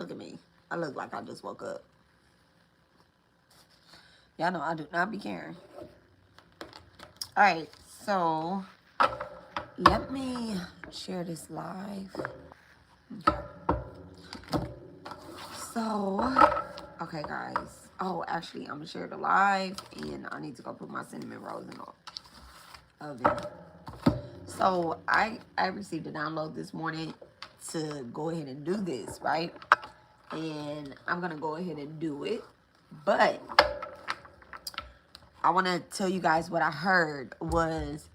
Look at me. I look like I just woke up. Y'all know I do not be caring. All right, so let me share this live. Okay. So, okay, guys. Oh, actually, I'm gonna share the live, and I need to go put my cinnamon rolls in the oven. So I received a download this morning to go ahead and do this, right? And I'm gonna go ahead and do it, but I want to tell you guys what I heard was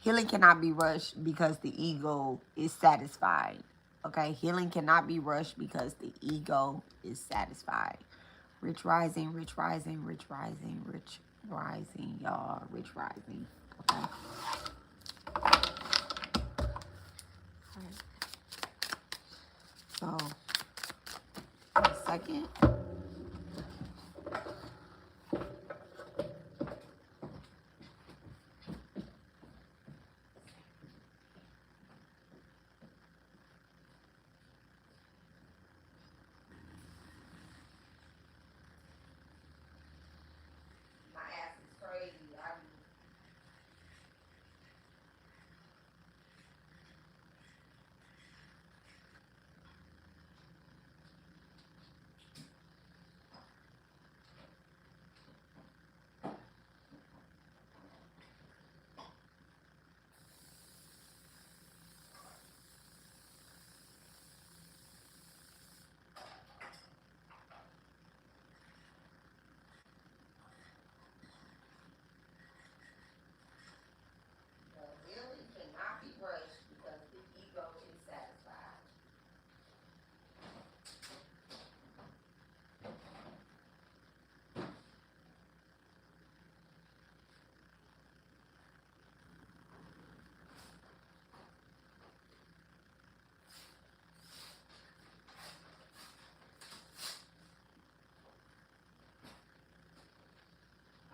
healing cannot be rushed because the ego is satisfied. Okay, healing cannot be rushed because the ego is satisfied. Rich rising, rich rising, rich rising, rich rising, y'all. Rich rising. Okay. So, a second. My ass is crazy. Healing cannot be rushed because the ego is satisfied.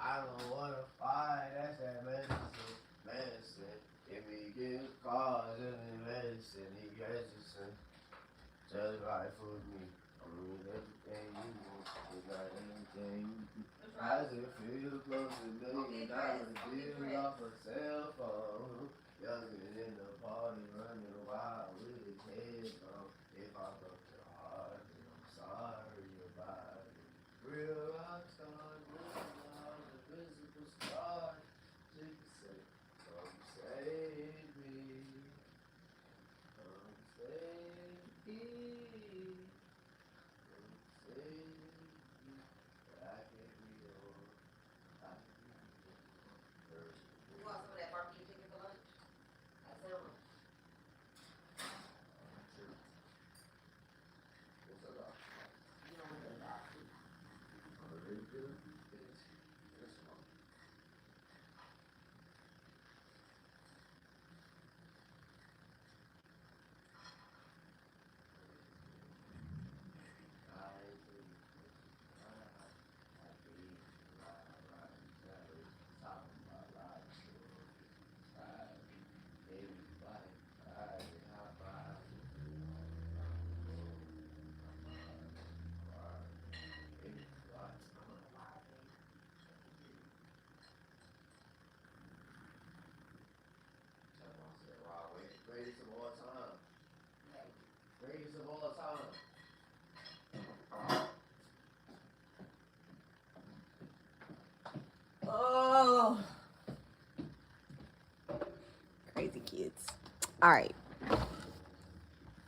I don't wanna fight, that's that medicine, medicine. If he gives cause and medicine, he gets it. Just right for me. I mean, everything you want, you got anything you do. How does it feel close to $1 million deal off a cell phone? Younger in the party, running wild with his head on. If I broke your heart, then I'm sorry about it. Real rock stars, living all the physical scars. She can say, come save me. Come save me. Come save me. I can't be on. I can be on. You want some of that barbecue chicken for lunch? That's it. What's up, dog? You don't want that barbecue. Very good. Yes, mom. Greatest of all time. Greatest of all time. Oh, crazy kids. All right.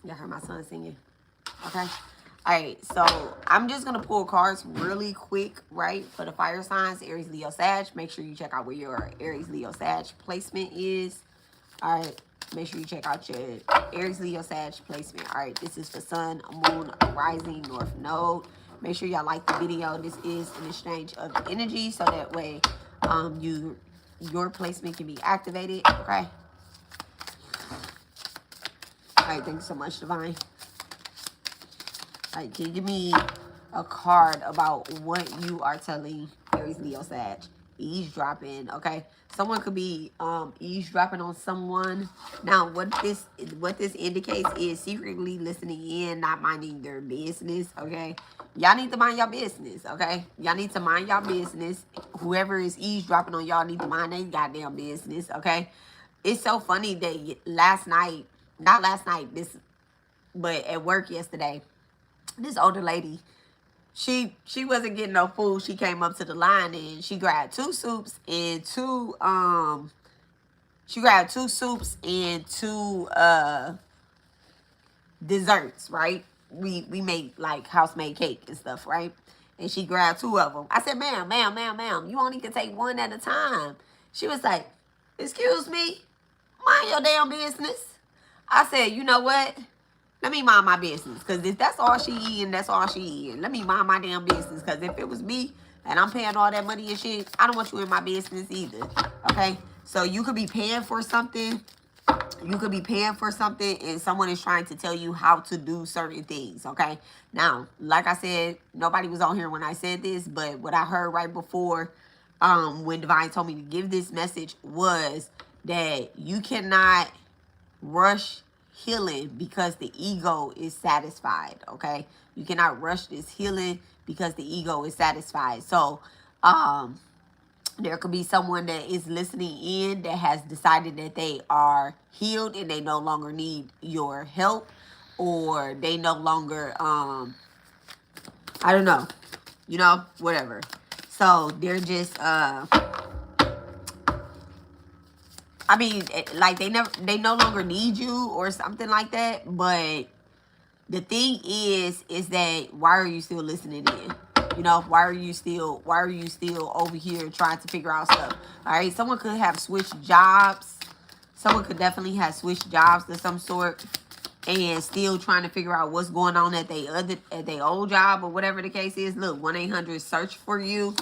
Y'all heard my son singing. Okay. All right. So I'm just going to pull cards really quick, right? For the fire signs, Aries, Leo, Sag. Make sure you check out where your Aries, Leo, Sag placement is. All right. Make sure you check out your Aries, Leo, Sag placement. All right. This is for Sun, Moon, Rising, North Node. Make sure y'all like the video. This is an exchange of energy, so that way your placement can be activated. Okay. All right. Thank you so much, Divine. All right. Can you give me a card about what you are telling Aries, Leo, Sag? eavesdropping. Okay, someone could be eavesdropping on someone. Now what this indicates is secretly listening in, not minding their business. Okay, y'all need to mind your business. Okay, y'all need to mind your business. Whoever is eavesdropping on y'all need to mind their goddamn business. Okay, it's so funny that last night, not last night, this, but at work yesterday, this older lady, she wasn't getting no food. She came up to the line and she grabbed two soups and two desserts, right? We made like house made cake and stuff, right? And she grabbed two of them. I said, ma'am, you only can take one at a time. She was like, excuse me, mind your damn business. I said, you know what? Let me mind my business. Because if that's all she eating, that's all she eating. Let me mind my damn business. Because if it was me and I'm paying all that money and shit, I don't want you in my business either. Okay? So you could be paying for something. You could be paying for something and someone is trying to tell you how to do certain things. Okay? Now, like I said, nobody was on here when I said this. But what I heard right before when Divine told me to give this message was that you cannot rush healing because the ego is satisfied. Okay, you cannot rush this healing because the ego is satisfied. So there could be someone that is listening in that has decided that they are healed and they no longer need your help, or they no longer I don't know, whatever. So they're just I mean, like they no longer need you or something like that. But the thing is that why are you still listening in? Why are you still over here trying to figure out stuff? All right, someone could have switched jobs. Someone could definitely have switched jobs to some sort and still trying to figure out what's going on at their old job or whatever the case is. Look, 1-800 search for you.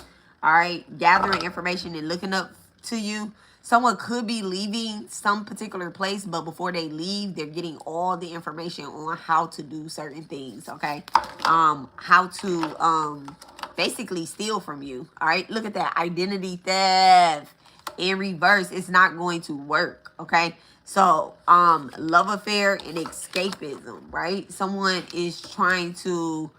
All right, gathering information and looking up to you. Someone could be leaving some particular place, but before they leave, they're getting all the information on how to do certain things. Okay, how to basically steal from you. All right, look at that, identity theft in reverse. It's not going to work. Okay, so love affair and escapism, right? Someone is trying to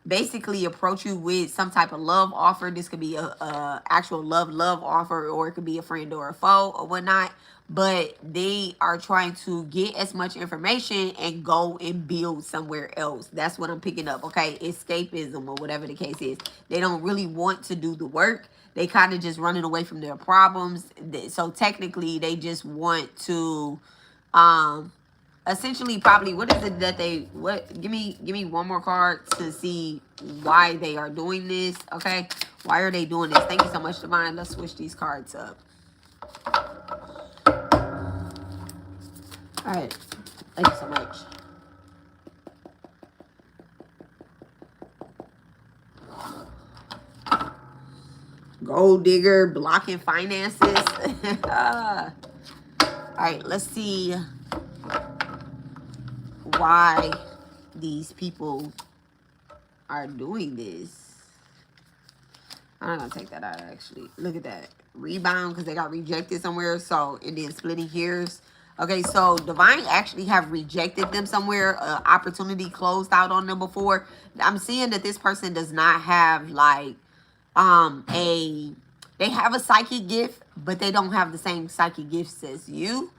basically approach you with some type of love offer. This could be a actual love offer, or it could be a friend or a foe or whatnot. But they are trying to get as much information and go and build somewhere else. That's what I'm picking up. Okay, escapism or whatever the case is. They don't really want to do the work. They kind of just running away from their problems. So technically, they just want to essentially, probably, what is it that they, what, give me one more card to see why they are doing this. Okay, why are they doing this? Thank you so much, Divine. Let's switch these cards up. All right, thank you so much. Gold digger, blocking finances. All right, let's see why these people are doing this. I'm not gonna take that out, actually. Look at that. Rebound, because they got rejected somewhere. So, and then splitting hairs. Okay, so Divine actually have rejected them somewhere. Opportunity closed out on them before. I'm seeing that this person does not have like they have a psychic gift, but they don't have the same psychic gifts as you.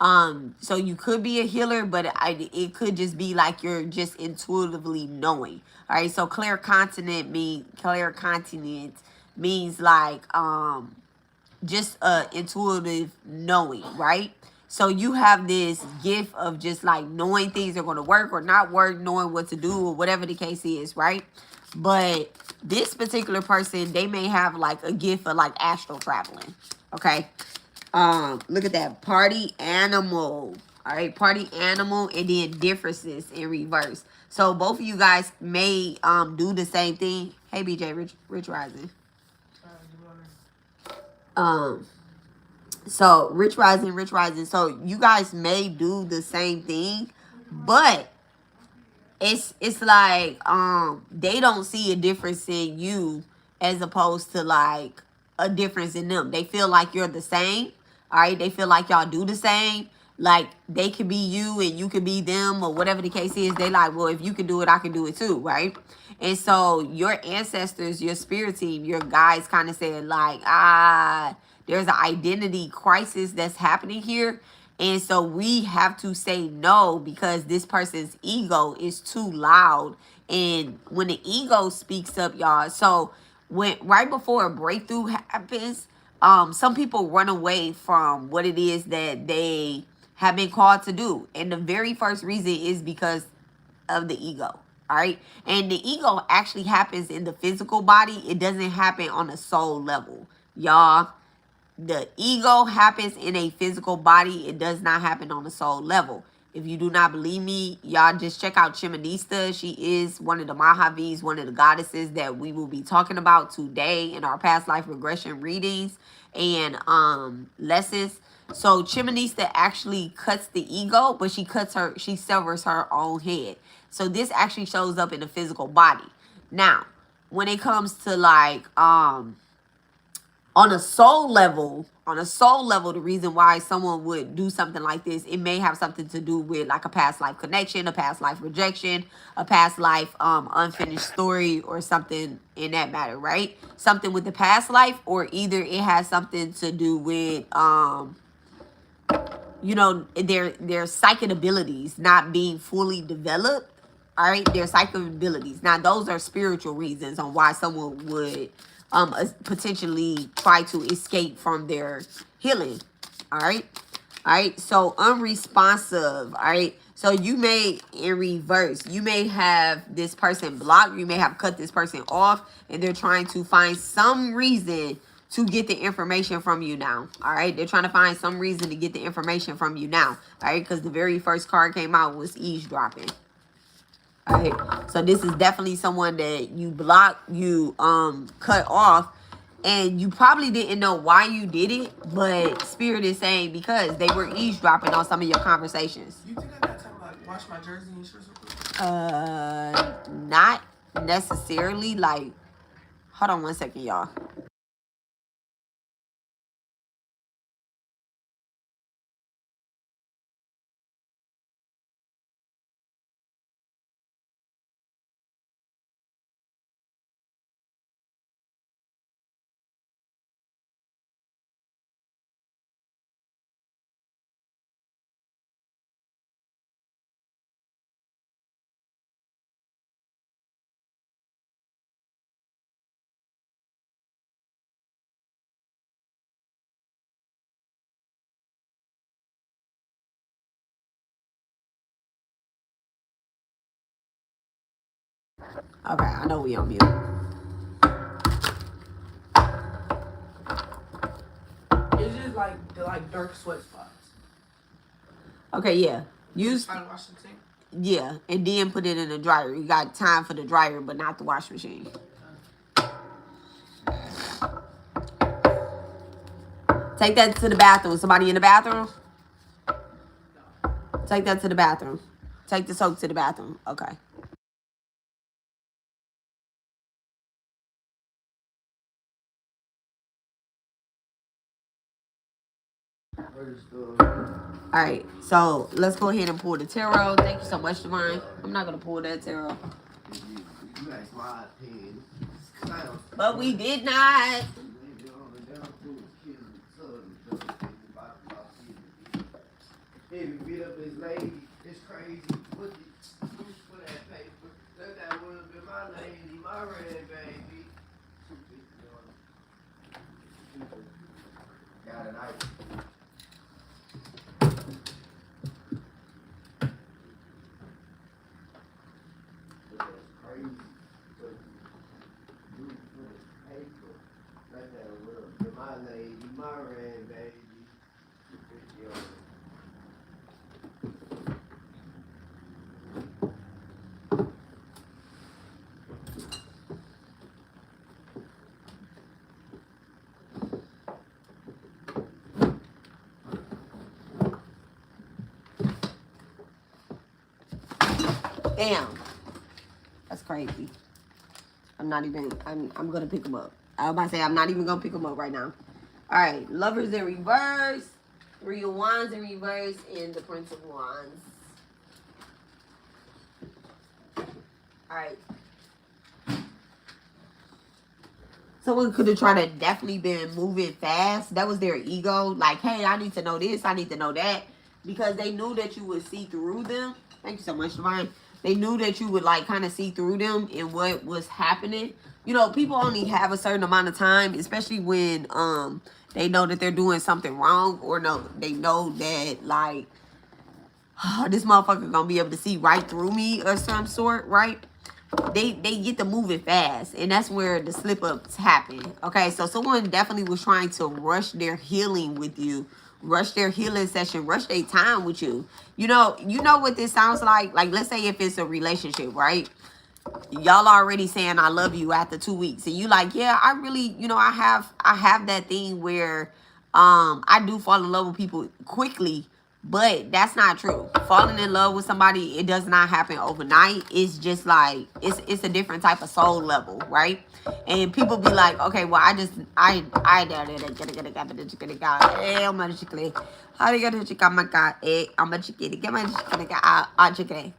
So you could be a healer, but it could just be like you're just intuitively knowing. All right, so claircontinent means like just intuitive knowing, right? So you have this gift of just like knowing things are going to work or not work, knowing what to do or whatever the case is, right? But this particular person, they may have like a gift for like astral traveling. Okay. Look at that, party animal. All right, party animal, and then differences in reverse. So both of you guys may do the same thing. Hey BJ, Rich Rising. So Rich Rising. So you guys may do the same thing, but it's like they don't see a difference in you as opposed to like a difference in them. They feel like you're the same. All right. They feel like y'all do the same. Like they could be you and you could be them or whatever the case is. They like, well, if you can do it, I can do it too. Right. And so your ancestors, your spirit team, your guides kind of said like, there's an identity crisis that's happening here. And so we have to say no because this person's ego is too loud. And when the ego speaks up, y'all, so when right before a breakthrough happens, some people run away from what it is that they have been called to do. And the very first reason is because of the ego. All right. And the ego actually happens in the physical body. It doesn't happen on a soul level, y'all. The ego happens in a physical body. It does not happen on a soul level. If you do not believe me, y'all just check out Chimanista. She is one of the Mahavis, one of the goddesses that we will be talking about today in our past life regression readings and lessons. So Chimanista actually cuts the ego, but she severs her own head. So this actually shows up in the physical body. Now, when it comes to like on a soul level, the reason why someone would do something like this, it may have something to do with like a past life connection, a past life rejection, a past life unfinished story, or something in that matter, right? Something with the past life, or either it has something to do with you know, their psychic abilities not being fully developed. All right, their psychic abilities. Now, those are spiritual reasons on why someone would potentially try to escape from their healing. All right. All right. So unresponsive. All right. So you may, in reverse, you may have this person blocked. You may have cut this person off, and they're trying to find some reason to get the information from you now. All right. They're trying to find some reason to get the information from you now. All right. Because the very first card came out was eavesdropping. All right. So this is definitely someone that you blocked, you cut off, and you probably didn't know why you did it, but Spirit is saying because they were eavesdropping on some of your conversations. You think I got time to like wash my jersey and shirts real quick? Not necessarily. Like, hold on one second, y'all. Okay, I know we on mute. It's just like the dark sweat spots. Okay, yeah. Use Try to wash the thing. yeah, and then put it in the dryer. You got time for the dryer, but not the wash machine. Take that to the bathroom. Somebody in the bathroom? Take that to the bathroom. Take the soap to the bathroom. Okay. All right, so let's go ahead and pull the tarot. Thank you so much, Divine. I'm not gonna pull that tarot. You asked my opinion. But we did not. If you beat up this lady, it's crazy. Push for that paper. That would have been my lady, my red baby. Got a knife. My lady, my red baby. Damn. That's crazy. I'm not even, I'm gonna pick them up. I was about to say, I'm not even going to pick them up right now. All right. Lovers in reverse. Three of Wands in reverse. And the Prince of Wands. All right. Someone could have tried to definitely been moving fast. That was their ego. Like, hey, I need to know this. I need to know that. Because they knew that you would see through them. Thank you so much, Divine. They knew that you would, like, kind of see through them and what was happening. You know, people only have a certain amount of time, especially when they know that they're doing something wrong. Or no, they know that, like, oh, this motherfucker gonna be able to see right through me or some sort, right? They get to moving fast, and that's where the slip ups happen. Okay, so someone definitely was trying to rush their healing with you, rush their healing session, rush their time with you. You know what this sounds like. Like, let's say if it's a relationship, right? Y'all already saying I love you after 2 weeks, and you like, yeah, I really, I have that thing where I do fall in love with people quickly. But that's not true. Falling in love with somebody, it does not happen overnight. It's just like, it's a different type of soul level, right? And people be like, okay, well,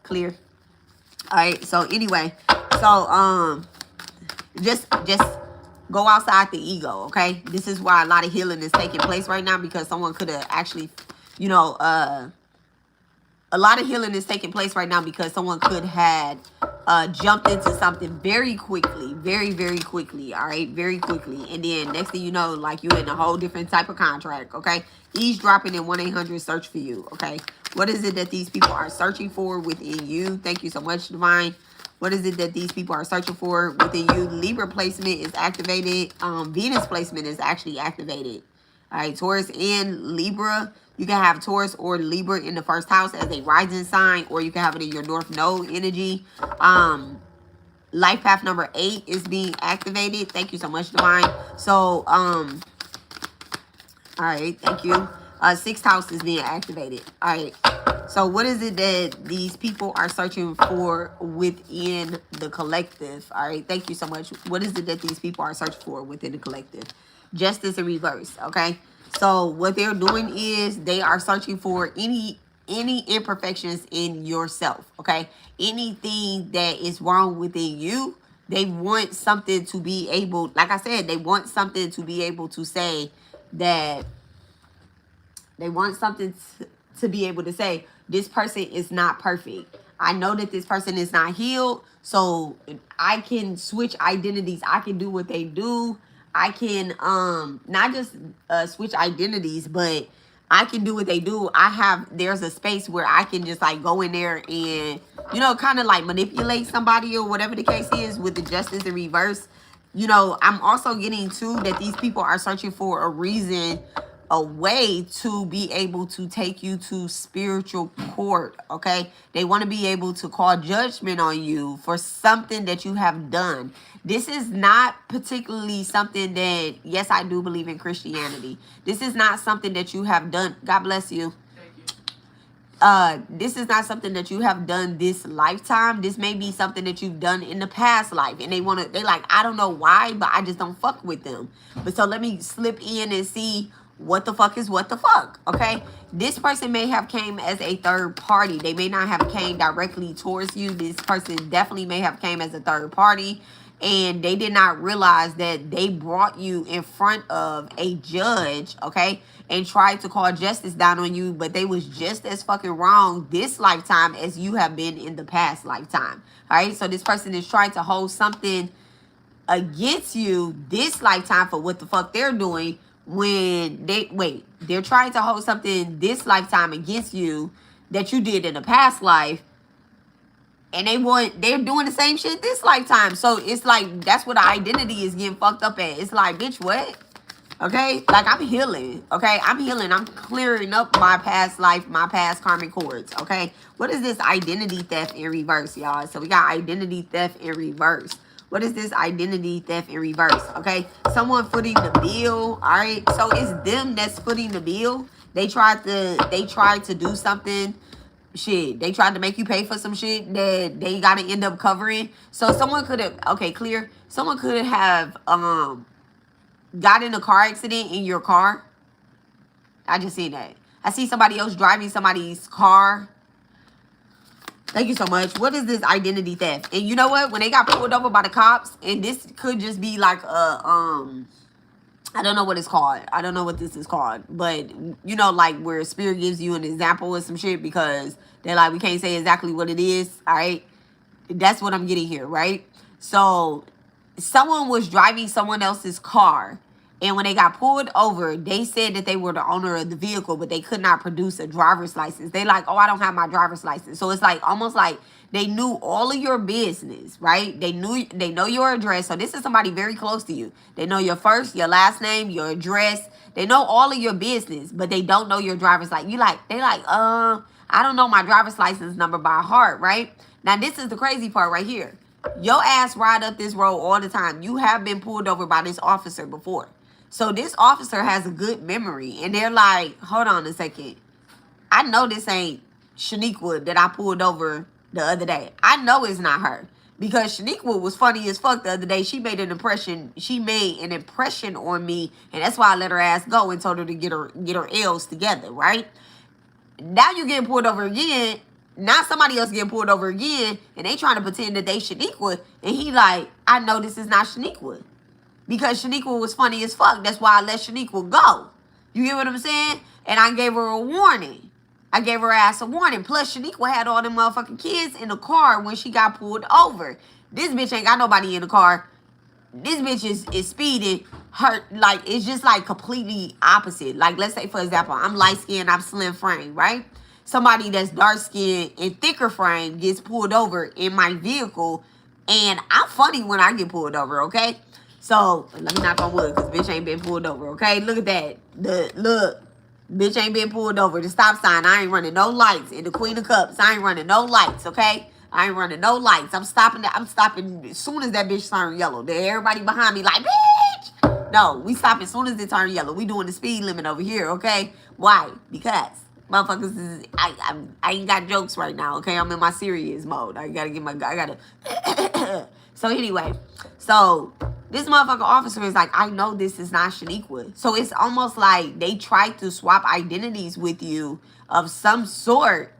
clear. All right. So anyway, so just go outside the ego. Okay. This is why a lot of healing is taking place right now, because someone could have actually, a lot of healing is taking place right now because someone could have jumped into something very quickly, very, very quickly, all right, very quickly. And then next thing you know, like, you're in a whole different type of contract, okay? Eavesdropping in 1-800 search for you, okay? What is it that these people are searching for within you? Thank you so much, Divine. What is it that these people are searching for within you? Libra placement is activated. Venus placement is actually activated. All right, Taurus and Libra. You can have Taurus or Libra in the first house as a rising sign, or you can have it in your North Node energy. Life path number 8 is being activated. Thank you so much, Divine. So, all right, thank you. Sixth house is being activated. All right. So what is it that these people are searching for within the collective? All right. Thank you so much. What is it that these people are searching for within the collective? Justice in reverse. Okay. So what they're doing is they are searching for any imperfections in yourself. Okay. Anything that is wrong within you. They want something to be able, like I said, they want something to be able to say that they want something to be able to say, this person is not perfect. I know that this person is not healed. So I can switch identities. I can do what they do. I can not just switch identities, but I can do what they do. There's a space where I can just like go in there and, kind of like manipulate somebody or whatever the case is with the justice in reverse. I'm also getting too that these people are searching for a reason, a way to be able to take you to spiritual court, okay? They want to be able to call judgment on you for something that you have done. This is not particularly something that, yes, I do believe in Christianity. This is not something that you have done. God bless you. This is not something that you have done this lifetime. This may be something that you've done in the past life. And they like, I don't know why, but I just don't fuck with them. But so let me slip in and see what the fuck is what the fuck, okay? This person may have came as a third party. They may not have came directly towards you. This person definitely may have came as a third party. And they did not realize that they brought you in front of a judge, okay? And tried to call justice down on you, but they was just as fucking wrong this lifetime as you have been in the past lifetime. All right, so this person is trying to hold something against you this lifetime for what the fuck they're doing when they're trying to hold something this lifetime against you that you did in the past life. And they're doing the same shit this lifetime. So it's like, that's what the identity is getting fucked up at. It's like, bitch, what? Okay, like, I'm healing. Okay, I'm healing. I'm clearing up my past life, my past karmic cords. Okay, what is this identity theft in reverse, y'all? So we got identity theft in reverse. What is this identity theft in reverse? Okay, someone footing the bill. All right, so it's them that's footing the bill. They tried to do something. Shit, they tried to make you pay for some shit that they gotta end up covering. So someone could have, okay, clear. Someone could have got in a car accident in your car. I just seen that. I see somebody else driving somebody's car. Thank you so much. What is this identity theft? And you know what? When they got pulled over by the cops, and this could just be like a I don't know what it's called. I don't know what this is called. But, you know, like where Spirit gives you an example of some shit because they're like, we can't say exactly what it is. All right. That's what I'm getting here, right? So someone was driving someone else's car. And when they got pulled over, they said that they were the owner of the vehicle, but they could not produce a driver's license. They like, oh, I don't have my driver's license. So it's like almost like they knew all of your business, right? They know your address. So this is somebody very close to you. They know your first, your last name, your address. They know all of your business, but they don't know your driver's license. I don't know my driver's license number by heart, right? Now this is the crazy part right here. Your ass ride up this road all the time. You have been pulled over by this officer before. So this officer has a good memory. And they're like, hold on a second. I know this ain't Shaniqua that I pulled over the other day. I know it's not her. Because Shaniqua was funny as fuck the other day. She made an impression. She made an impression on me. And that's why I let her ass go and told her to get her L's together, right? Now you're getting pulled over again. Now somebody else getting pulled over again. And they trying to pretend that they Shaniqua. And he like, I know this is not Shaniqua. Because Shaniqua was funny as fuck. That's why I let Shaniqua go. You get what I'm saying? And I gave her a warning. I gave her ass a warning. Plus, Shaniqua had all them motherfucking kids in the car when she got pulled over. This bitch ain't got nobody in the car. This bitch is speeding. Her, like, it's just like completely opposite. Like, let's say, for example, I'm light-skinned, I'm slim frame, right? Somebody that's dark-skinned and thicker frame gets pulled over in my vehicle. And I'm funny when I get pulled over, okay? So, let me knock on wood, because bitch ain't been pulled over, okay? Look at that. Look. Bitch ain't been pulled over. The stop sign, I ain't running no lights. In the Queen of Cups, I ain't running no lights, okay? I ain't running no lights. I'm stopping as soon as that bitch turn yellow. There, everybody behind me like, bitch! No, we stop as soon as it turn yellow. We doing the speed limit over here, okay? Why? Because motherfuckers is, I ain't got jokes right now, okay? I'm in my serious mode. I gotta So anyway, so this motherfucker officer is like, I know this is not Shaniqua. So it's almost like they tried to swap identities with you of some sort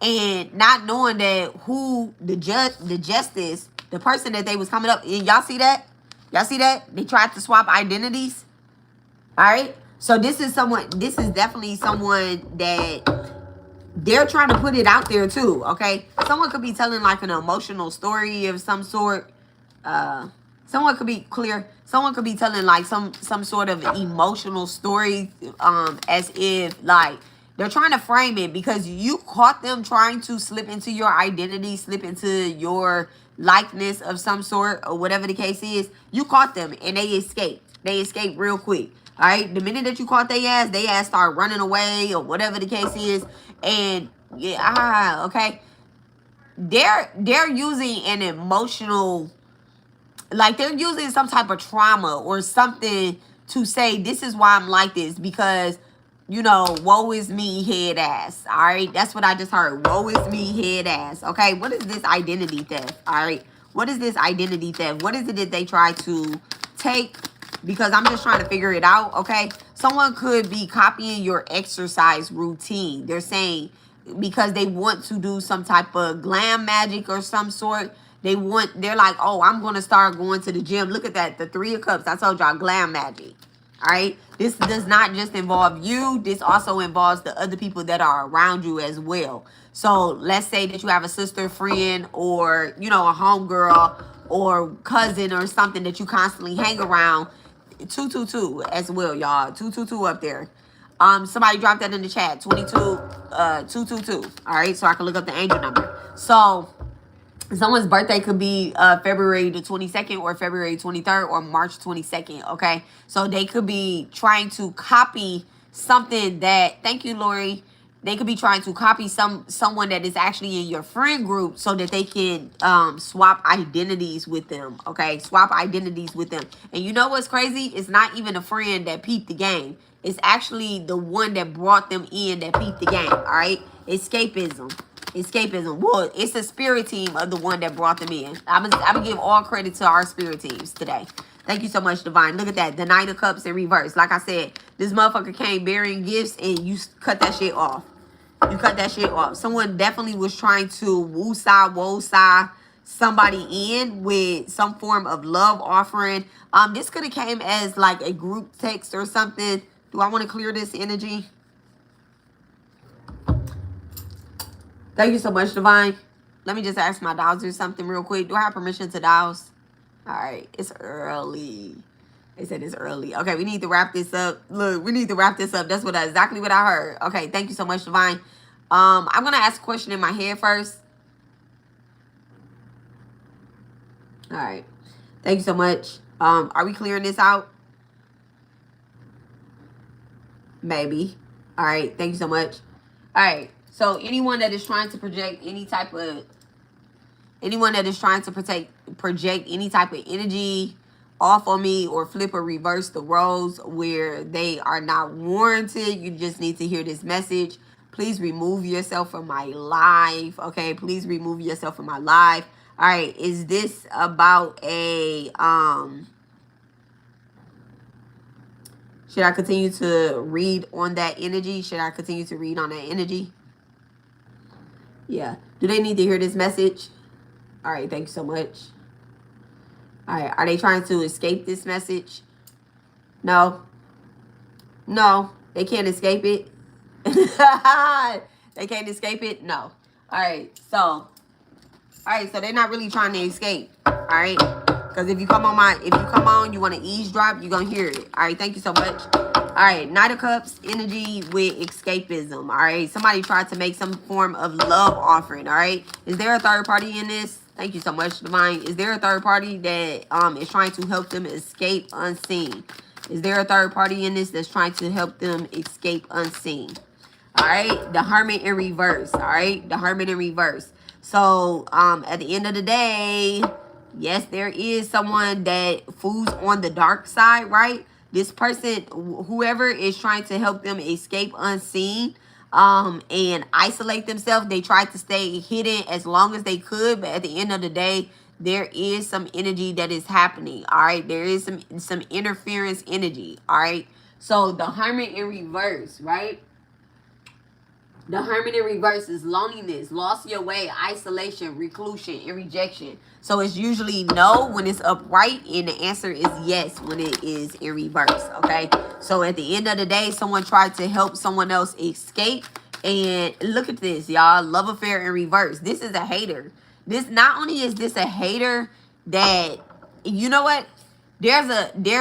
and not knowing that who the justice, the person that they was coming up. And y'all see that? Y'all see that? They tried to swap identities. All right. So this is definitely someone that they're trying to put it out there too, okay? Someone could be telling like an emotional story of some sort. Someone could be telling like some sort of emotional story, as if like they're trying to frame it because you caught them trying to slip into your identity, slip into your likeness of some sort or whatever the case is. You caught them and they escaped. They escaped real quick. All right, the minute that you caught they ass start running away or whatever the case is, and yeah, okay, they're using an emotional, like they're using some type of trauma or something to say this is why I'm like this because, you know, woe is me head ass. All right, that's what I just heard. Woe is me head ass. Okay, what is this identity theft? All right, what is this identity theft? What is it that they try to take? Because I'm just trying to figure it out, okay? Someone could be copying your exercise routine. They're saying because they want to do some type of glam magic or some sort. They're like, oh, I'm going to start going to the gym. Look at that, the 3 of Cups. I told y'all, glam magic, all right? This does not just involve you. This also involves the other people that are around you as well. So let's say that you have a sister, friend, or, you know, a homegirl or cousin or something that you constantly hang around. 222 as well, y'all. 222 up there. Somebody dropped that in the chat. 222. All right, so I can look up the angel number. So someone's birthday could be February the 22nd or February 23rd or March 22nd. Okay, so they could be trying to copy something that. Thank you, Lori. They could be trying to copy someone that is actually in your friend group so that they can swap identities with them, okay? Swap identities with them. And you know what's crazy? It's not even a friend that peeped the game. It's actually the one that brought them in that peeped the game, all right? Escapism. Well, it's the spirit team of the one that brought them in. I'm gonna give all credit to our spirit teams today. Thank you so much, Divine. Look at that. The Knight of Cups in reverse. Like I said, this motherfucker came bearing gifts and you cut that shit off. You cut that shit off. Someone definitely was trying to woo-sah somebody in with some form of love offering. This could have came as like a group text or something. Do I want to clear this energy? Thank you so much, Divine. Let me just ask my dowsers something real quick. Do I have permission to douse? All right, it's early. They said it's early. Okay, we need to wrap this up. Look, we need to wrap this up. That's exactly what I heard. Okay, thank you so much, Divine. I'm gonna ask a question in my head first. All right, thank you so much. Are we clearing this out? Maybe. All right, thank you so much. All right, so anyone that is trying to project any type of any type of energy off on me or flip or reverse the roles where they are not warranted, you just need to hear this message. Please remove yourself from my life. Okay, please remove yourself from my life. All right, is this about a should I continue to read on that energy? Should I continue to read on that energy? Yeah. Do they need to hear this message? All right, thank you so much. All right, are they trying to escape this message? No. No, they can't escape it. They can't escape it? No. All right, so they're not really trying to escape. All right, because if you come on, you want to eavesdrop, you're gonna hear it. All right, thank you so much. All right, Knight of Cups energy with escapism. All right, somebody tried to make some form of love offering. All right, is there a third party in this? Thank you so much, Divine. Is there a third party that is trying to help them escape unseen? Is there a third party in this that's trying to help them escape unseen? All right, the Hermit in reverse. All right, the Hermit in reverse. So at the end of the day, yes, there is someone that fools on the dark side, right? This person, whoever is trying to help them escape unseen and isolate themselves, they tried to stay hidden as long as they could, but at the end of the day, there is some energy that is happening. All right, there is some interference energy. All right, so the Hermit in reverse, right? The Hermit in reverse is loneliness, lost your way, isolation, reclusion, and rejection. So it's usually no when it's upright, and the answer is yes when it is in reverse, okay? So at the end of the day, someone tried to help someone else escape. And look at this, y'all. Love affair in reverse. This is a hater. This not only is this a hater that, you know what? There's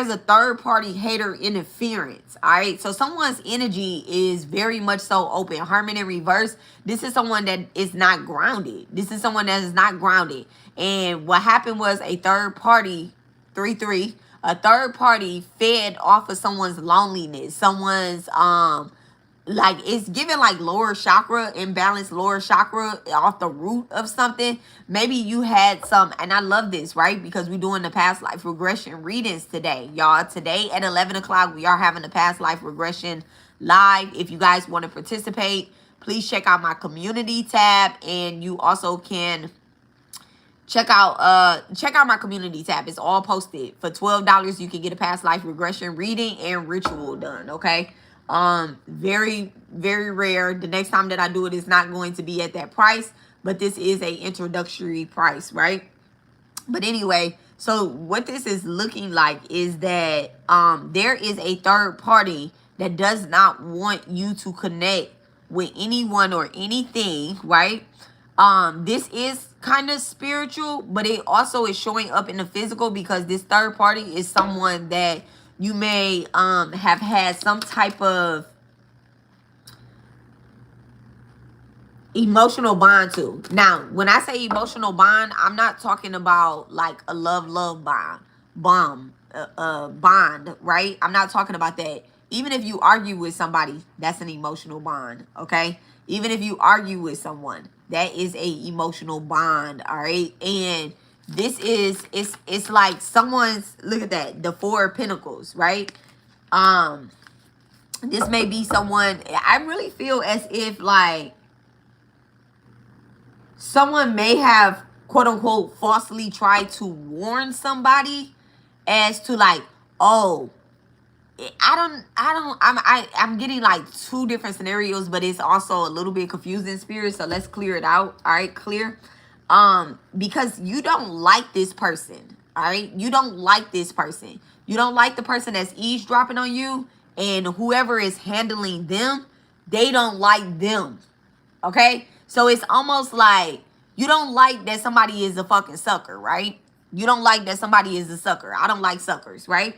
a third party hater interference. All right, so someone's energy is very much so open. Hermit in reverse. This is someone that is not grounded. This is someone that is not grounded. And what happened was a third party, 3-3, a third party fed off of someone's loneliness, someone's like it's giving like lower chakra, imbalanced lower chakra off the root of something. Maybe you had some, and I love this, right? Because we're doing the past life regression readings today, y'all. Today at 11 o'clock, we are having the past life regression live. If you guys want to participate, please check out my community tab, and you also can check out my community tab. It's all posted. For $12, you can get a past life regression reading and ritual done, okay? Very, very rare. The next time that I do it is not going to be at that price, but this is a introductory price, right? But anyway, so what this is looking like is that there is a third party that does not want you to connect with anyone or anything, right? This is kind of spiritual, but it also is showing up in the physical, because this third party is someone that you may have had some type of emotional bond to. Now, when I say emotional bond, I'm not talking about like a love bond, right? I'm not talking about that. Even if you argue with somebody, that's an emotional bond, okay? Even if you argue with someone, that is a emotional bond, all right? And this is, it's like someone's, look at that, the Four of Pentacles, right? This may be someone, I really feel as if like someone may have, quote unquote, falsely tried to warn somebody, as to like, oh, I'm getting like two different scenarios, but it's also a little bit confusing, spirit. So let's clear it out. All right, clear. Because you don't like this person. All right, you don't like this person. You don't like the person that's eavesdropping on you, and whoever is handling them, they don't like them. Okay, so it's almost like you don't like that somebody is a fucking sucker, right? You don't like that somebody is a sucker. I don't like suckers, right?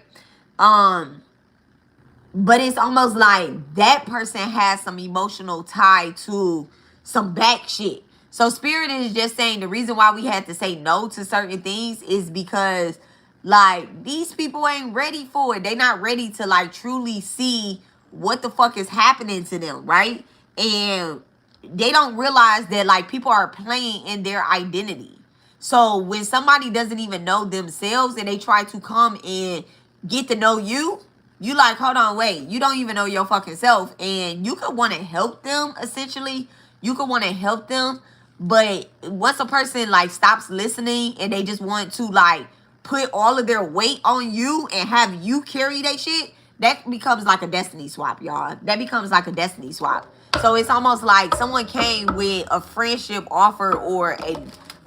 But it's almost like that person has some emotional tie to some back shit. So spirit is just saying the reason why we had to say no to certain things is because like these people ain't ready for it. They not ready to like truly see what the fuck is happening to them, right? And they don't realize that like people are playing in their identity. So when somebody doesn't even know themselves and they try to come and get to know you, you like, hold on, wait, you don't even know your fucking self. And you could want to help them, essentially. You could want to help them. But once a person like stops listening and they just want to like put all of their weight on you and have you carry that shit, that becomes like a destiny swap, y'all. That becomes like a destiny swap. So it's almost like someone came with a friendship offer or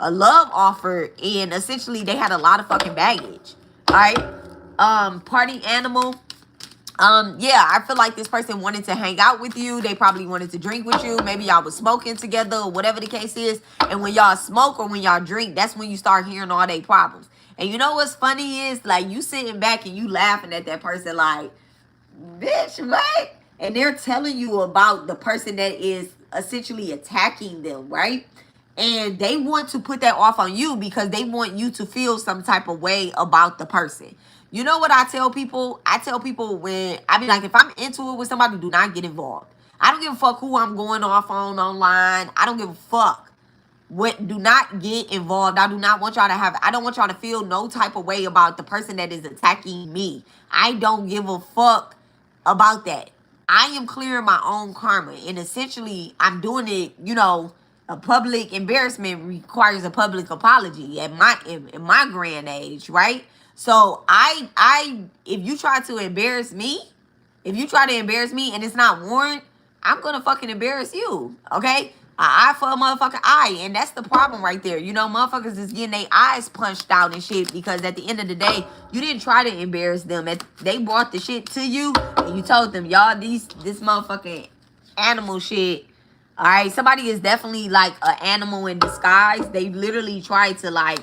a love offer, and essentially they had a lot of fucking baggage. All right. Party animal. Yeah, I feel like this person wanted to hang out with you. They probably wanted to drink with you. Maybe y'all was smoking together or whatever the case is. And when y'all smoke or when y'all drink, that's when you start hearing all their problems. And you know what's funny is like you sitting back and you laughing at that person like, bitch, what? And they're telling you about the person that is essentially attacking them, right? And they want to put that off on you because they want you to feel some type of way about the person. You know what I tell people? I tell people when I be like, if I'm into it with somebody, do not get involved. I don't give a fuck who I'm going off on online. I don't give a fuck. What, do not get involved. I do not want y'all to have, I don't want y'all to feel no type of way about the person that is attacking me. I don't give a fuck about that. I am clearing my own karma, and essentially I'm doing it, you know, a public embarrassment requires a public apology at my in my grand age, right? So I if you try to embarrass me, if you try to embarrass me and it's not warranted, I'm gonna fucking embarrass you, okay? An eye for a motherfucking eye, and that's the problem right there. You know, motherfuckers is getting their eyes punched out and shit because at the end of the day, you didn't try to embarrass them. They brought the shit to you, and you told them, y'all, this motherfucking animal shit. All right, somebody is definitely like an animal in disguise. They literally tried to like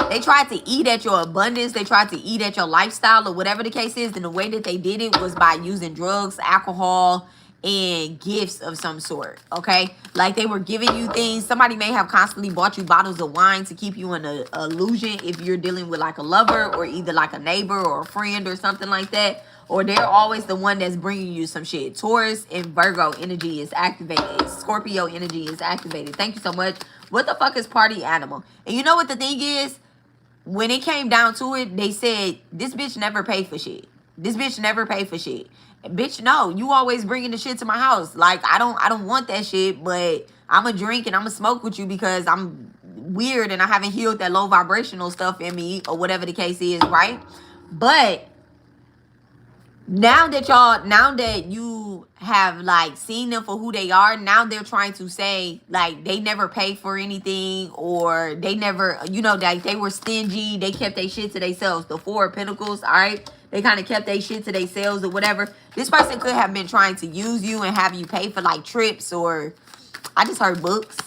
they tried to eat at your abundance. They tried to eat at your lifestyle or whatever the case is. And the way that they did it was by using drugs, alcohol, and gifts of some sort. Okay. Like they were giving you things. Somebody may have constantly bought you bottles of wine to keep you in an illusion if you're dealing with like a lover or either like a neighbor or a friend or something like that. Or they're always the one that's bringing you some shit. Taurus and Virgo energy is activated. Scorpio energy is activated. Thank you so much. What the fuck is party animal? And you know what the thing is? When it came down to it, they said, this bitch never paid for shit. This bitch never paid for shit. Bitch, no, you always bringing the shit to my house. Like, I don't want that shit, but I'm going to drink and I'm going to smoke with you because I'm weird and I haven't healed that low vibrational stuff in me or whatever the case is, right? But now that you have like seen them for who they are, now they're trying to say like they never paid for anything or they never, you know, like they were stingy. They kept their shit to themselves. The Four of Pentacles, all right? They kind of kept their shit to themselves or whatever. This person could have been trying to use you and have you pay for like trips or I just heard books.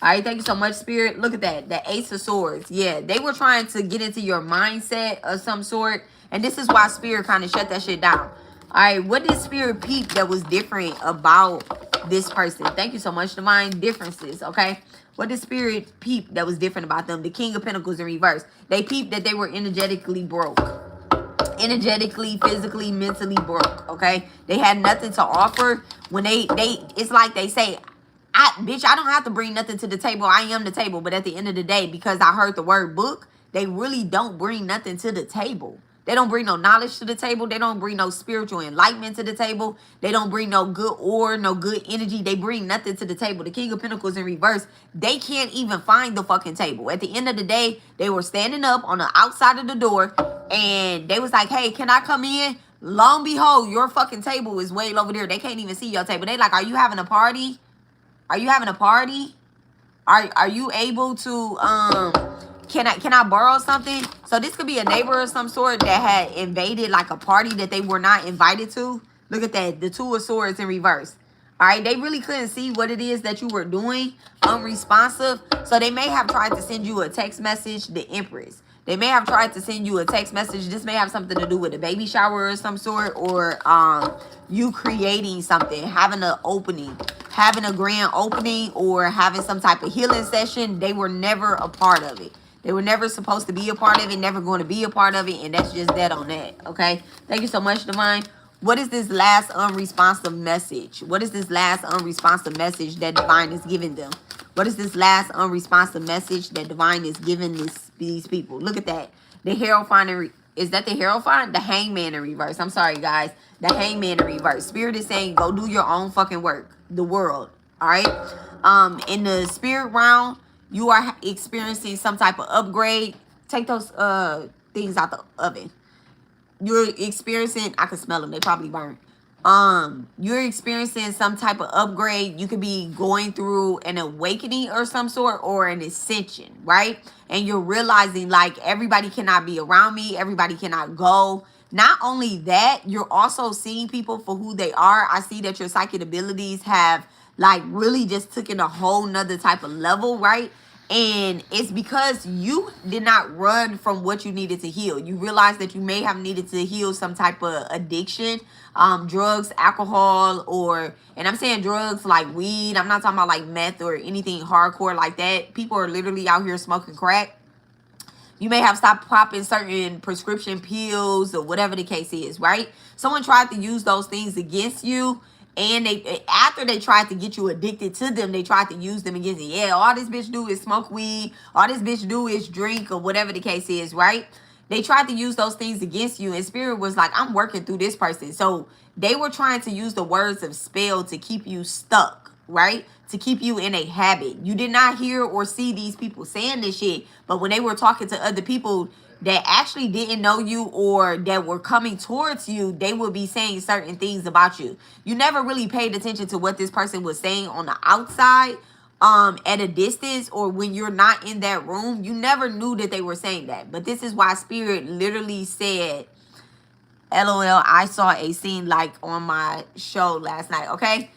All right, thank you so much, Spirit. Look at that, the Ace of Swords. Yeah, they were trying to get into your mindset of some sort. And this is why Spirit kind of shut that shit down. All right, what did Spirit peep that was different about this person? Thank you so much, Divine Differences, okay? What did Spirit peep that was different about them? The King of Pentacles in reverse. They peeped that they were energetically broke. Energetically, physically, mentally broke, okay? They had nothing to offer. When it's like they say, bitch, I don't have to bring nothing to the table. I am the table. But at the end of the day, because I heard the word book, they really don't bring nothing to the table. They don't bring no knowledge to the table. They don't bring no spiritual enlightenment to the table. They don't bring no good or no good energy. They bring nothing to the table. The King of Pentacles in reverse, they can't even find the fucking table. At the end of the day, they were standing up on the outside of the door and they was like, hey, can I come in? Long behold, your fucking table is way over there. They can't even see your table. They like, are you having a party? Are you having a party? Are you able to can I borrow something? So this could be a neighbor of some sort that had invaded like a party that they were not invited to. Look at that, the Two of Swords in reverse. All right, they really couldn't see what it is that you were doing, unresponsive. So they may have tried to send you a text message, the Empress. They may have tried to send you a text message. This may have something to do with a baby shower or some sort, or you creating something, having an opening, having a grand opening, or having some type of healing session. They were never a part of it. They were never supposed to be a part of it, never going to be a part of it, and that's just that on that, okay? Thank you so much, Divine. What is this last unresponsive message? What is this last unresponsive message that Divine is giving them? What is this last unresponsive message that Divine is giving these people? Look at that. The Hierophant, is that the Hierophant? The Hangman in reverse. I'm sorry, guys. The Hangman in reverse. Spirit is saying, go do your own fucking work. The world, all right? In the spirit realm, you are experiencing some type of upgrade. Take those things out the oven. You're experiencing, I can smell them, they probably burnt. You're experiencing some type of upgrade. You could be going through an awakening or some sort, or an ascension, right? And you're realizing like, everybody cannot be around me, everybody cannot go. Not only that, you're also seeing people for who they are. I see that your psychic abilities have like really just taken a whole nother type of level, right? And it's because you did not run from what you needed to heal. You realized that you may have needed to heal some type of addiction, drugs, alcohol, or, and I'm saying drugs like weed. I'm not talking about like meth or anything hardcore like that. People are literally out here smoking crack. You may have stopped popping certain prescription pills or whatever the case is, right? Someone tried to use those things against you. And they, after they tried to get you addicted to them, they tried to use them against you. Yeah, all this bitch do is smoke weed. All this bitch do is drink, or whatever the case is, right? They tried to use those things against you. And Spirit was like, I'm working through this person. So they were trying to use the words of spell to keep you stuck, right? To keep you in a habit. You did not hear or see these people saying this shit. But when they were talking to other people that actually didn't know you or that were coming towards you, they would be saying certain things about you. You never really paid attention to what this person was saying on the outside, at a distance, or when you're not in that room. You never knew that they were saying that. But this is why Spirit literally said, LOL, I saw a scene like on my show last night, okay?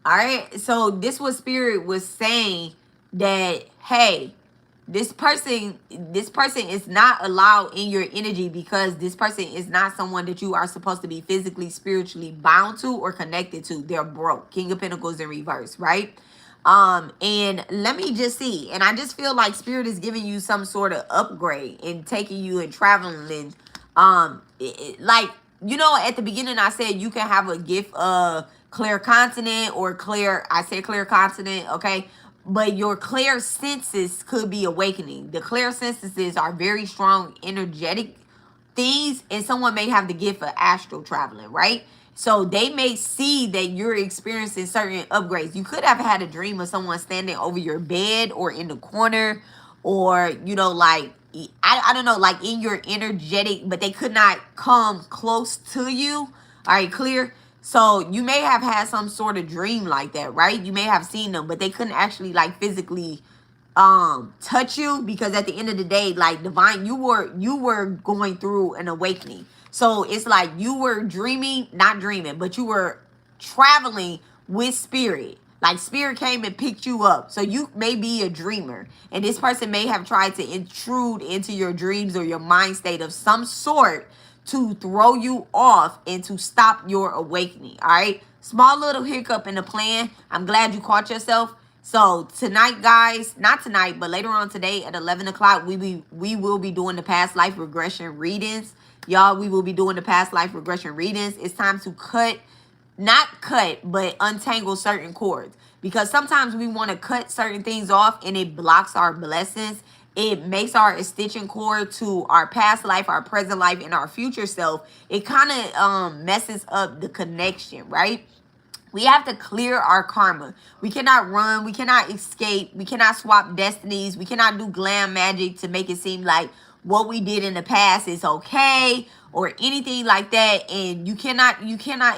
All right, so this was Spirit was saying that, hey, this person is not allowed in your energy, because this person is not someone that you are supposed to be physically, spiritually bound to or connected to. They're broke. King of Pentacles in reverse, right? And let me just see. And I just feel like Spirit is giving you some sort of upgrade and taking you and traveling. And like, you know, at the beginning I said you can have a gift of claircognizant or claircognizant, okay? But your clear senses could be awakening. The clear senses are very strong, energetic things, and someone may have the gift of astral traveling, right? So they may see that you're experiencing certain upgrades. You could have had a dream of someone standing over your bed or in the corner, or, you know, like, I don't know, like in your energetic, but they could not come close to you. All right, clear? So you may have had some sort of dream like that, right? You may have seen them, but they couldn't actually like physically touch you, because at the end of the day, like Divine, you were going through an awakening. So it's like you were dreaming, not dreaming, but you were traveling with Spirit. Like Spirit came and picked you up. So you may be a dreamer, and this person may have tried to intrude into your dreams or your mind state of some sort to throw you off and to stop your awakening. All right, small little hiccup in the plan. I'm glad you caught yourself. So tonight, guys, not tonight, but later on today at 11 o'clock, we will be doing the past life regression readings. Y'all, we will be doing the past life regression readings. It's time to not cut, but untangle certain cords, because sometimes we want to cut certain things off and it blocks our blessings. it makes our extension cord to our past life, our present life, and our future self. It kind of messes up the connection, right? We have to clear our karma. We cannot run. We cannot escape. We cannot swap destinies. We cannot do glam magic to make it seem like what we did in the past is okay or anything like that. And you cannot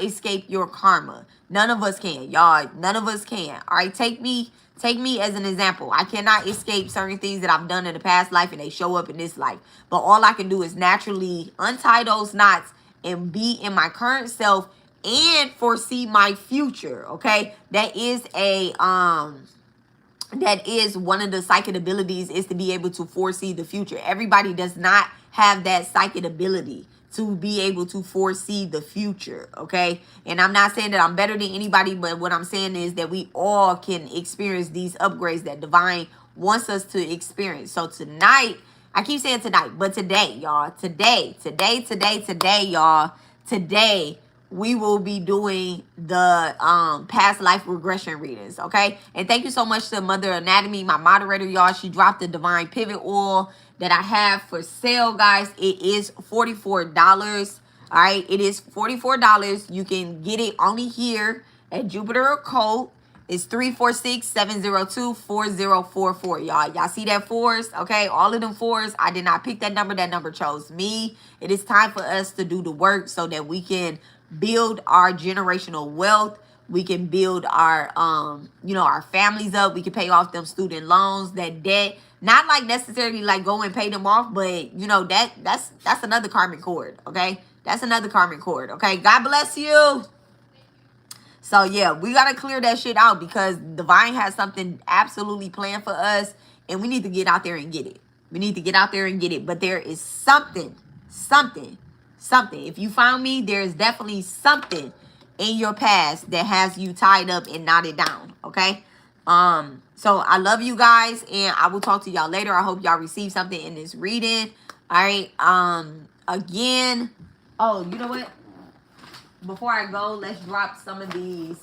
escape your karma. None of us can, y'all. None of us can. All right, take me as an example. I cannot escape certain things that I've done in the past life and they show up in this life. But all I can do is naturally untie those knots and be in my current self and foresee my future. Okay, that is one of the psychic abilities, is to be able to foresee the future. Everybody does not have that psychic ability to be able to foresee the future. Okay, and I'm not saying that I'm better than anybody, but what I'm saying is that we all can experience these upgrades that divine wants us to experience. So tonight, I keep saying tonight, but today, y'all, today, y'all, today, we will be doing the past life regression readings. Okay, and thank you so much to Mother Anatomy, my moderator, y'all. She dropped the divine pivot oil that I have for sale, guys. It is $44. All right, it is $44. You can get it only here at Jupiter Occult. It's 346-702-4044, y'all. Y'all see that fours? Okay, all of them fours. I did not pick that number. That number chose me. It is time for us to do the work so that we can build our generational wealth. We can build our our families up. We can pay off them student loans, that debt. Not like necessarily like go and pay them off, but that's another karmic cord. Okay, that's another karmic cord. Okay, God bless you. So yeah, we gotta clear that shit out because divine has something absolutely planned for us, and we need to get out there and get it. We need to get out there and get it. But there is something. If you found me, there is definitely something in your past that has you tied up and knotted down. Okay. So I love you guys, and I will talk to y'all later. I hope y'all receive something in this reading. All right. Again. Oh, you know what? Before I go, let's drop some of these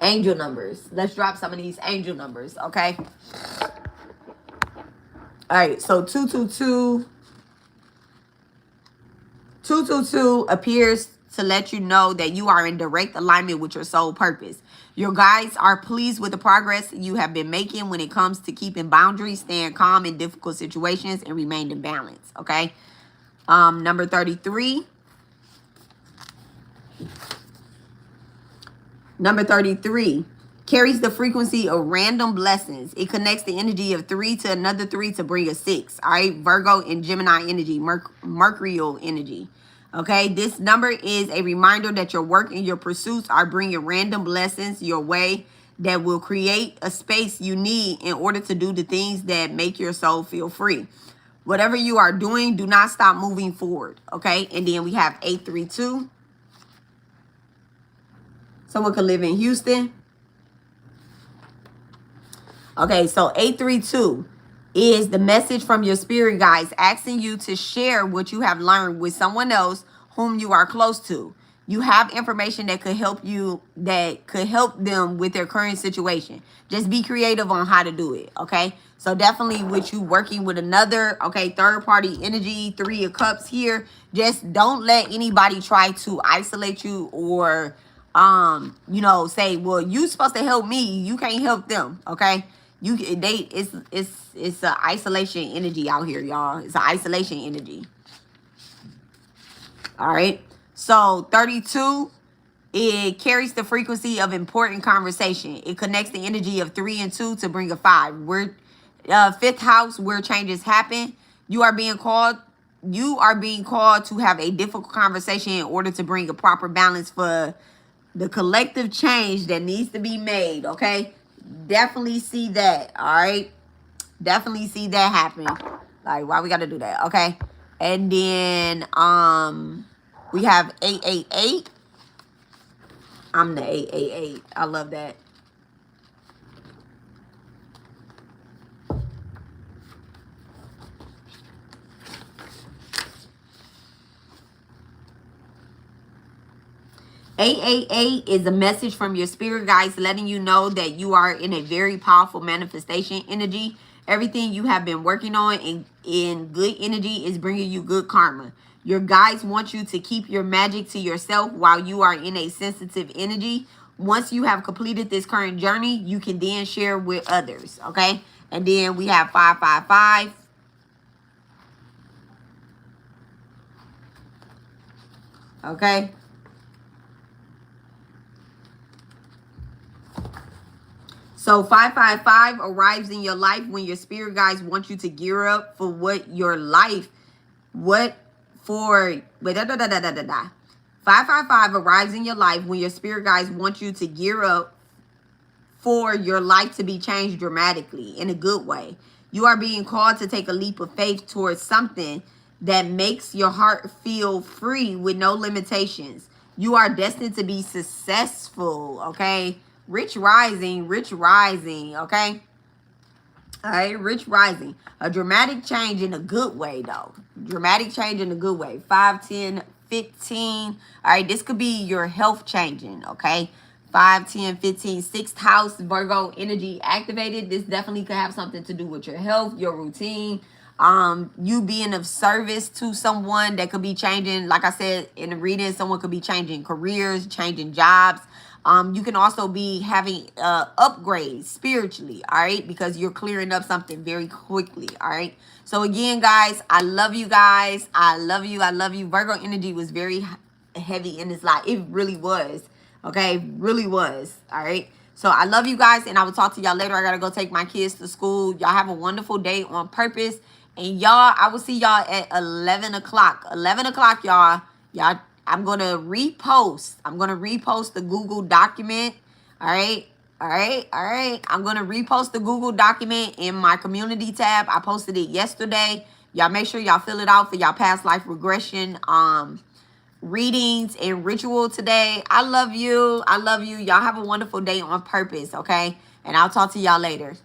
angel numbers. Let's drop some of these angel numbers, okay? All right, so 222 appears to let you know that you are in direct alignment with your soul purpose. Your guides are pleased with the progress you have been making when it comes to keeping boundaries, staying calm in difficult situations, and remain in balance, okay? Number 33. Number 33 carries the frequency of random blessings. It connects the energy of 3 to another 3 to bring a 6. All right, Virgo and Gemini energy, Mercurial energy. Okay, this number is a reminder that your work and your pursuits are bringing random blessings your way that will create a space you need in order to do the things that make your soul feel free. Whatever you are doing, do not stop moving forward. Okay, and then we have 832. Someone could live in Houston. Okay, so 832 is the message from your spirit guides asking you to share what you have learned with someone else whom you are close to. You have information that could help them with their current situation. Just be creative on how to do it, okay? So definitely with you working with another, okay, third party energy, 3 of cups here. Just don't let anybody try to isolate you or say, well, you supposed to help me, you can't help them, okay? It's a isolation energy out here, y'all. It's an isolation energy. All right, so 32, it carries the frequency of important conversation. It connects the energy of 3 and 2 to bring a 5. We're 5th house, where changes happen. You are being called to have a difficult conversation in order to bring a proper balance for the collective change that needs to be made, okay? Definitely see that, all right? Definitely see that happen. Like, why we got to do that, okay? And then we have 888. I'm the 888. I love that. $888 is a message from your spirit guides letting you know that you are in a very powerful manifestation energy. Everything you have been working on in good energy is bringing you good karma. Your guides want you to keep your magic to yourself while you are in a sensitive energy. Once you have completed this current journey, you can then share with others, okay? And then we have 555. Okay? So 555 arrives in your life when your spirit guides want you to gear up for what your life, what for, wait, 555 arrives in your life when your spirit guides want you to gear up for your life to be changed dramatically in a good way. You are being called to take a leap of faith towards something that makes your heart feel free with no limitations. You are destined to be successful, okay? Rich rising, okay? All right, rich rising. A dramatic change in a good way, though. Dramatic change in a good way. 5, 10, 15. All right, this could be your health changing, okay? 5, 10, 15, sixth house, Virgo energy activated. This definitely could have something to do with your health, your routine, you being of service to someone that could be changing. Like I said in the reading, someone could be changing careers, changing jobs. You can also be having upgrades spiritually, all right, because you're clearing up something very quickly, all right. So again, guys, I love you guys. I love you. I love you. Virgo energy was very heavy in this life. It really was. Okay, really was. All right. So I love you guys, and I will talk to y'all later. I gotta go take my kids to school. Y'all have a wonderful day on purpose. And y'all, I will see y'all at 11 o'clock. 11 o'clock, y'all. Y'all, I'm gonna repost. I'm gonna repost the Google document. All right. All right. All right. I'm gonna repost the Google document in my community tab. I posted it yesterday. Y'all make sure y'all fill it out for y'all past life regression readings and ritual today. I love you. I love you. Y'all have a wonderful day on purpose, okay? And I'll talk to y'all later.